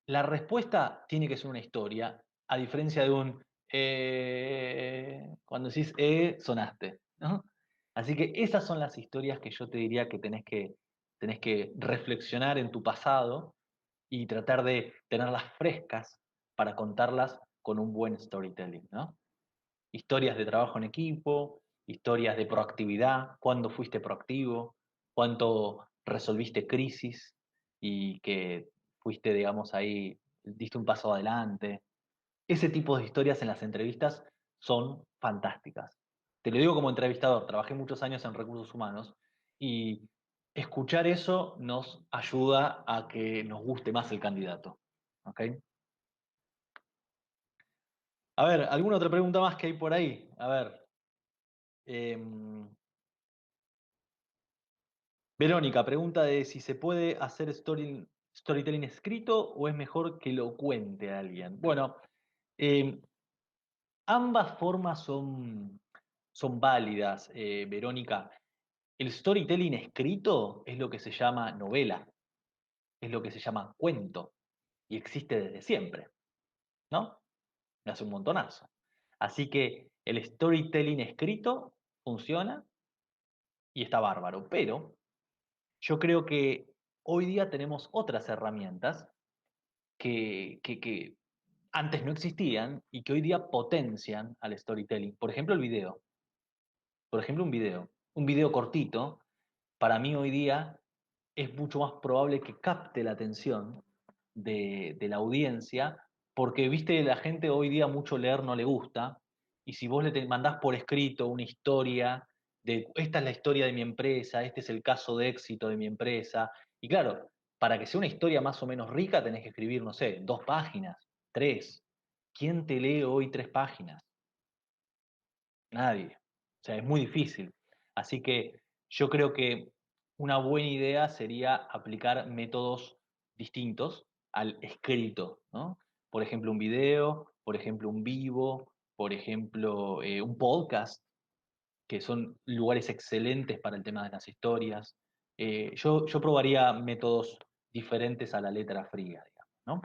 La respuesta tiene que ser una historia, a diferencia de un cuando decís sonaste, ¿no? Así que esas son las historias que yo te diría que tenés que reflexionar en tu pasado y tratar de tenerlas frescas para contarlas con un buen storytelling, ¿no? historias de trabajo en equipo, historias de proactividad, cuándo fuiste proactivo, cuánto resolviste crisis y que fuiste, digamos, ahí, diste un paso adelante. Ese tipo de historias en las entrevistas son fantásticas. Te lo digo como entrevistador, trabajé muchos años en recursos humanos y escuchar eso nos ayuda a que nos guste más el candidato. ¿Ok? A ver, ¿alguna otra pregunta más que hay por ahí? A ver. em, Verónica pregunta de si se puede hacer storytelling escrito o es mejor que lo cuente alguien. Bueno, em, ambas formas son válidas, Verónica. El storytelling escrito es lo que se llama novela, es lo que se llama cuento y existe desde siempre, ¿no? Hace un montonazo. Así que el storytelling escrito funciona y está bárbaro, pero yo creo que hoy día tenemos otras herramientas que antes no existían y que hoy día potencian al storytelling. Por ejemplo, el video. Por ejemplo, un video. Un video cortito, para mí hoy día es mucho más probable que capte la atención de la audiencia, porque, viste, la gente hoy día mucho leer no le gusta, y si vos mandás por escrito una historia de esta es la historia de mi empresa, este es el caso de éxito de mi empresa, y claro, para que sea una historia más o menos rica tenés que escribir, no sé, 2 páginas, 3. ¿Quién te lee hoy 3 páginas? Nadie. O sea, es muy difícil. Así que yo creo que una buena idea sería aplicar métodos distintos al escrito, ¿no? Por ejemplo, un video, por ejemplo, un vivo, por ejemplo, un podcast, que son lugares excelentes para el tema de las historias. Yo probaría métodos diferentes a la letra fría, digamos, ¿no?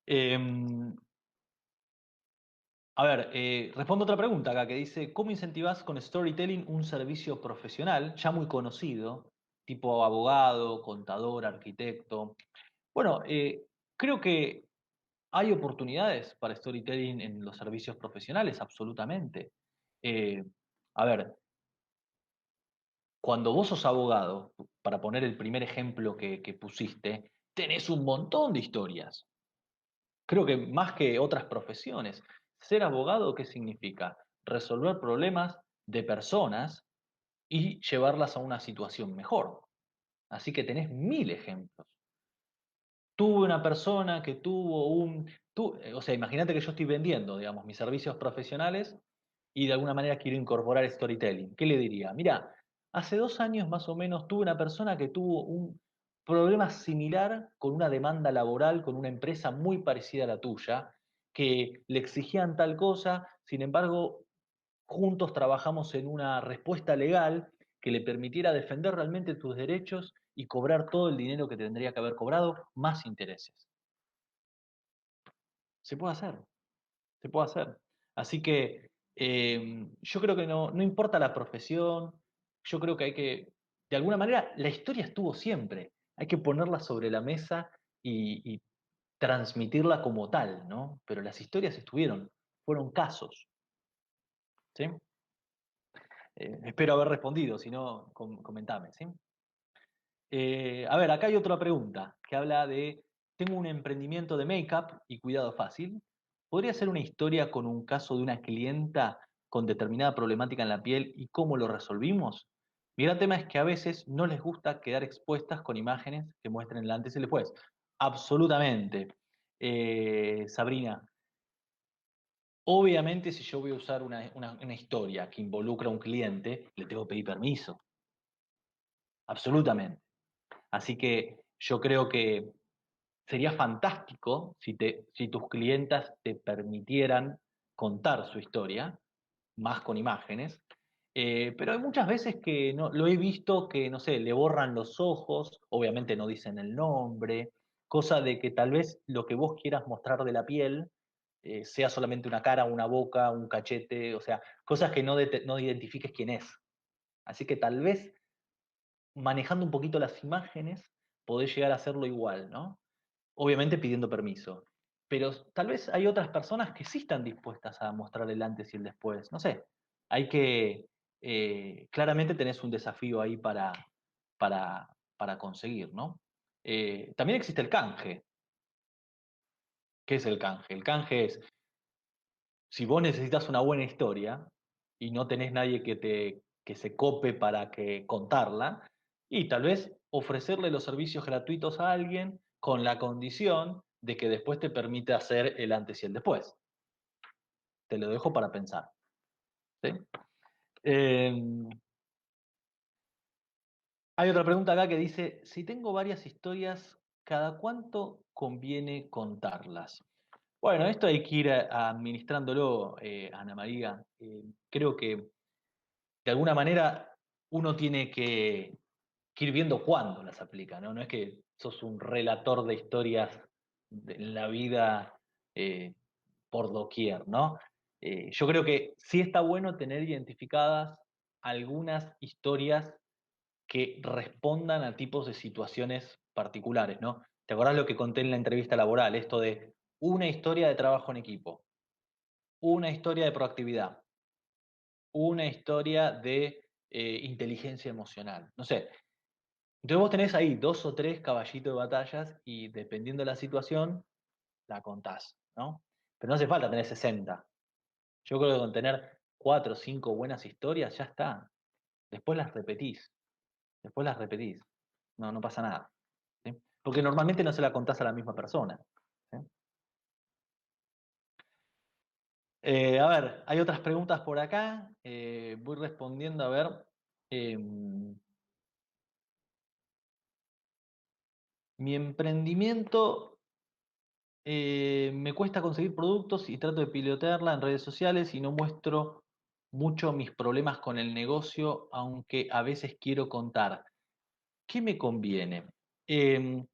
Em, A ver, respondo otra pregunta acá que dice, ¿cómo incentivas con storytelling un servicio profesional ya muy conocido, tipo abogado, contador, arquitecto? Bueno, creo que hay oportunidades para storytelling en los servicios profesionales, absolutamente. Eh, a ver, cuando vos sos abogado, para poner el primer ejemplo que pusiste, tenés un montón de historias. Creo que más que otras profesiones, ser abogado, ¿qué significa? Resolver problemas de personas y llevarlas a una situación mejor. Así que tenés 1000 ejemplos. Tuve una persona que tuvo o sea, imagínate que yo estoy vendiendo, digamos, mis servicios profesionales y de alguna manera quiero incorporar storytelling. ¿Qué le diría? Mira, hace 2 años más o menos tuve una persona que tuvo un problema similar con una demanda laboral con una empresa muy parecida a la tuya, que le exigían tal cosa, sin embargo, juntos trabajamos en una respuesta legal que le permitiera defender realmente tus derechos y cobrar todo el dinero que tendría que haber cobrado, más intereses. Se puede hacer, se puede hacer. Así que yo creo que no importa la profesión, yo creo que hay que, de alguna manera, la historia estuvo siempre, hay que ponerla sobre la mesa y transmitirla como tal, ¿no? Pero las historias estuvieron, fueron casos, ¿sí? Espero haber respondido, si no, comentame, ¿sí? A ver, acá hay otra pregunta que habla de, tengo un emprendimiento de make-up y cuidado fácil. ¿Podría ser una historia con un caso de una clienta con determinada problemática en la piel y cómo lo resolvimos? Mi gran tema es que a veces no les gusta quedar expuestas con imágenes que muestren el antes y el después. Absolutamente. Sabrina, obviamente si yo voy a usar una historia que involucra a un cliente, le tengo que pedir permiso. Absolutamente. Así que yo creo que sería fantástico si tus clientas te permitieran contar su historia, más con imágenes, pero hay muchas veces que no, lo he visto que, no sé, le borran los ojos, obviamente no dicen el nombre, cosa de que tal vez lo que vos quieras mostrar de la piel sea solamente una cara, una boca, un cachete, o sea, cosas que no identifiques quién es. Así que tal vez manejando un poquito las imágenes podés llegar a hacerlo igual, ¿no? Obviamente pidiendo permiso. pero tal vez hay otras personas que sí están dispuestas a mostrar el antes y el después. No sé, hay que, claramente tenés un desafío ahí para conseguir, ¿no? También existe el canje. ¿Qué es el canje? El canje es, si vos necesitas una buena historia y no tenés nadie que se cope para que contarla, y tal vez ofrecerle los servicios gratuitos a alguien con la condición de que después te permite hacer el antes y el después. Te lo dejo para pensar. ¿Sí? Eh, Hay otra pregunta acá que dice, si tengo varias historias, ¿cada cuánto conviene contarlas? Bueno, esto hay que ir administrándolo, Ana María. Creo que de alguna manera uno tiene que ir viendo cuándo las aplica, ¿no? No es que sos un relator de historias en la vida eh, por doquier, ¿no? Yo creo que sí está bueno tener identificadas algunas historias que respondan a tipos de situaciones particulares, ¿no? ¿Te acordás lo que conté en la entrevista laboral? Esto de una historia de trabajo en equipo, una historia de proactividad, una historia de inteligencia emocional. No sé. Entonces vos tenés ahí dos o tres caballitos de batallas y dependiendo de la situación, la contás, ¿no? Pero no hace falta tener 60. Yo creo que con tener cuatro o cinco buenas historias ya está. Después las repetís, después las repetís. No, no pasa nada. ¿Sí? Porque normalmente no se la contás a la misma persona. ¿Sí? A ver, hay otras preguntas por acá. Voy respondiendo a ver. Eh, Mi emprendimiento, me cuesta conseguir productos y trato de pilotearla en redes sociales y no muestro mucho mis problemas con el negocio, aunque a veces quiero contar. ¿Qué me conviene? Eh,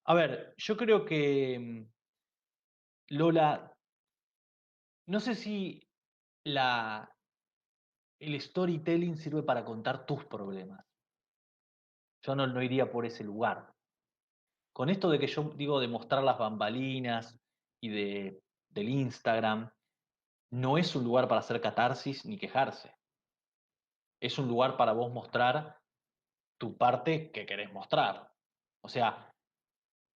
a ver, yo creo que, Lola, no sé si la, el storytelling sirve para contar tus problemas. Yo no iría por ese lugar. Con esto de que yo digo de mostrar las bambalinas y del Instagram, no es un lugar para hacer catarsis ni quejarse. Es un lugar para vos mostrar tu parte que querés mostrar. O sea,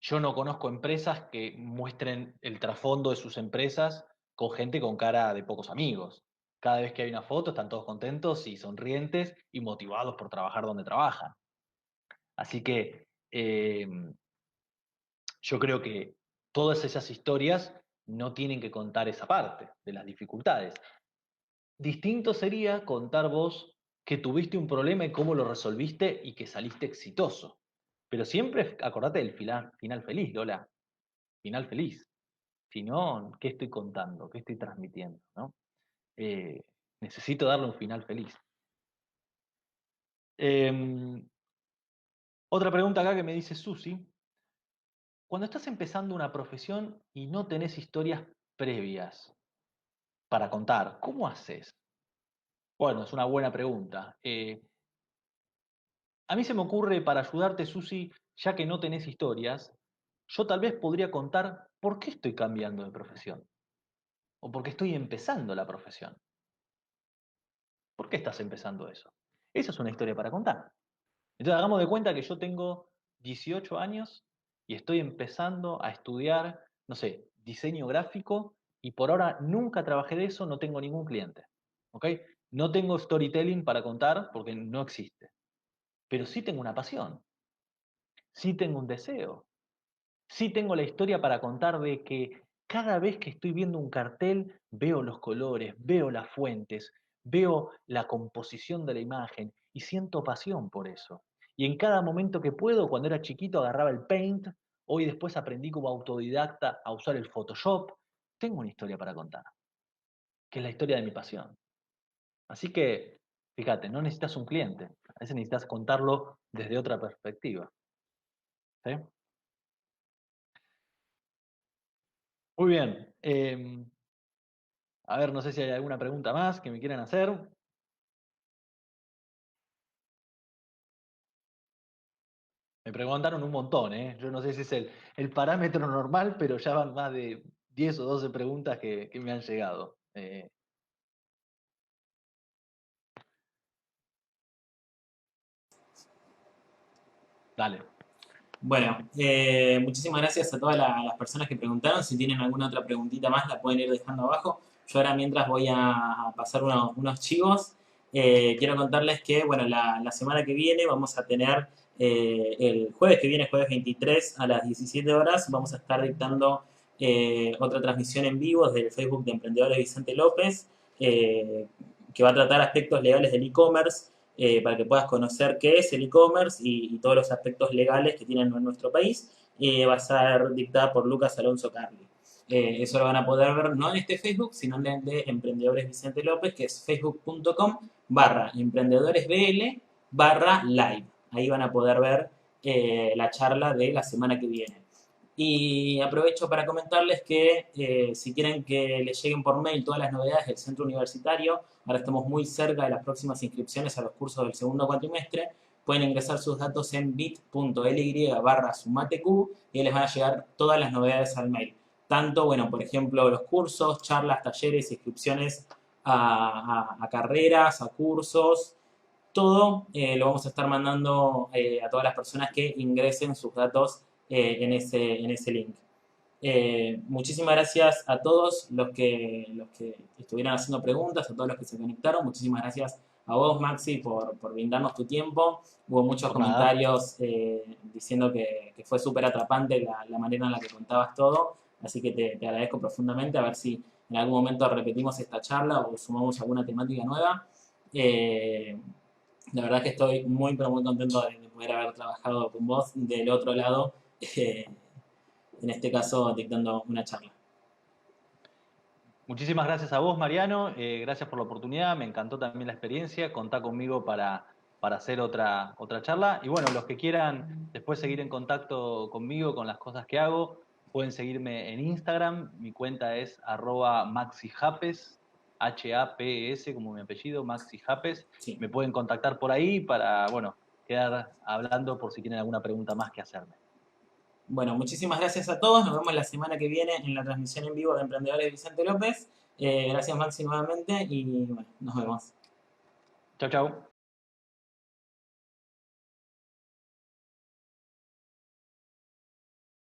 yo no conozco empresas que muestren el trasfondo de sus empresas con gente con cara de pocos amigos. Cada vez que hay una foto están todos contentos y sonrientes y motivados por trabajar donde trabajan. Así que yo creo que todas esas historias no tienen que contar esa parte de las dificultades. Distinto sería contar vos que tuviste un problema y cómo lo resolviste y que saliste exitoso. Pero siempre acordate del final feliz, Lola. Final feliz. Si no, ¿qué estoy contando? ¿Qué estoy transmitiendo? ¿No? Eh, Necesito darle un final feliz. Eh, Otra pregunta acá que me dice Susi. Cuando estás empezando una profesión y no tenés historias previas para contar, ¿cómo haces? Bueno, es una buena pregunta. A mí se me ocurre para ayudarte, Susi, ya que no tenés historias, yo tal vez podría contar por qué estoy cambiando de profesión o por qué estoy empezando la profesión. ¿Por qué estás empezando eso? Esa es una historia para contar. Entonces hagamos de cuenta que yo tengo 18 años y estoy empezando a estudiar, no sé, diseño gráfico y por ahora nunca trabajé de eso, no tengo ningún cliente. ¿Ok? No tengo storytelling para contar porque no existe, pero sí tengo una pasión, sí tengo un deseo. Sí tengo la historia para contar de que cada vez que estoy viendo un cartel, veo los colores, veo las fuentes, veo la composición de la imagen y siento pasión por eso. Y en cada momento que puedo, cuando era chiquito agarraba el Paint, hoy después aprendí como autodidacta a usar el Photoshop. Tengo una historia para contar, que es la historia de mi pasión. Así que, fíjate, no necesitas un cliente, a veces necesitas contarlo desde otra perspectiva. ¿Sí? Muy bien. A ver, no sé si hay alguna pregunta más que me quieran hacer. Me preguntaron un montón, ¿eh? Yo no sé si es el parámetro normal, pero ya van más de 10 o 12 preguntas que me han llegado. Dale. Bueno, muchísimas gracias a todas las personas que preguntaron. Si tienen alguna otra preguntita más, la pueden ir dejando abajo. Yo ahora mientras voy a pasar unos chivos. Quiero contarles que, bueno, la semana que viene vamos a tener, el jueves que viene, jueves 23 a las 17 horas, vamos a estar dictando otra transmisión en vivo desde el Facebook de Emprendedores Vicente López, que va a tratar aspectos legales del e-commerce, para que puedas conocer qué es el e-commerce y todos los aspectos legales que tienen en nuestro país. Va a ser dictada por Lucas Alonso Carli. Eso lo van a poder ver no en este Facebook, sino en el de Emprendedores Vicente López, que es facebook.com/emprendedores.bl/live. Ahí van a poder ver la charla de la semana que viene. Y aprovecho para comentarles que si quieren que les lleguen por mail todas las novedades del centro universitario, ahora estamos muy cerca de las próximas inscripciones a los cursos del segundo cuatrimestre, pueden ingresar sus datos en bit.ly/sumateq y les van a llegar todas las novedades al mail. Tanto, bueno, por ejemplo, los cursos, charlas, talleres, inscripciones a carreras, a cursos, todo lo vamos a estar mandando a todas las personas que ingresen sus datos en ese link. Muchísimas gracias a todos los que estuvieron haciendo preguntas, a todos los que se conectaron. Muchísimas gracias a vos, Maxi, por brindarnos tu tiempo. Hubo muchos Por nada. comentarios diciendo que fue súper atrapante la manera en la que contabas todo. Así que te agradezco profundamente. A ver si en algún momento repetimos esta charla o sumamos alguna temática nueva. La verdad que estoy muy, pero muy contento de poder haber trabajado con vos del otro lado, en este caso dictando una charla. Muchísimas gracias a vos, Mariano. Gracias por la oportunidad. Me encantó también la experiencia. Contá conmigo para hacer otra charla. Y bueno, los que quieran después seguir en contacto conmigo, con las cosas que hago, pueden seguirme en Instagram. Mi cuenta es @maxijapes, HAPES como mi apellido, Maxi Japes. Sí. Me pueden contactar por ahí para, bueno, quedar hablando por si tienen alguna pregunta más que hacerme. Bueno, muchísimas gracias a todos. Nos vemos la semana que viene en la transmisión en vivo de Emprendedores Vicente López. Gracias, Maxi, nuevamente y bueno, nos vemos. Chau, chau.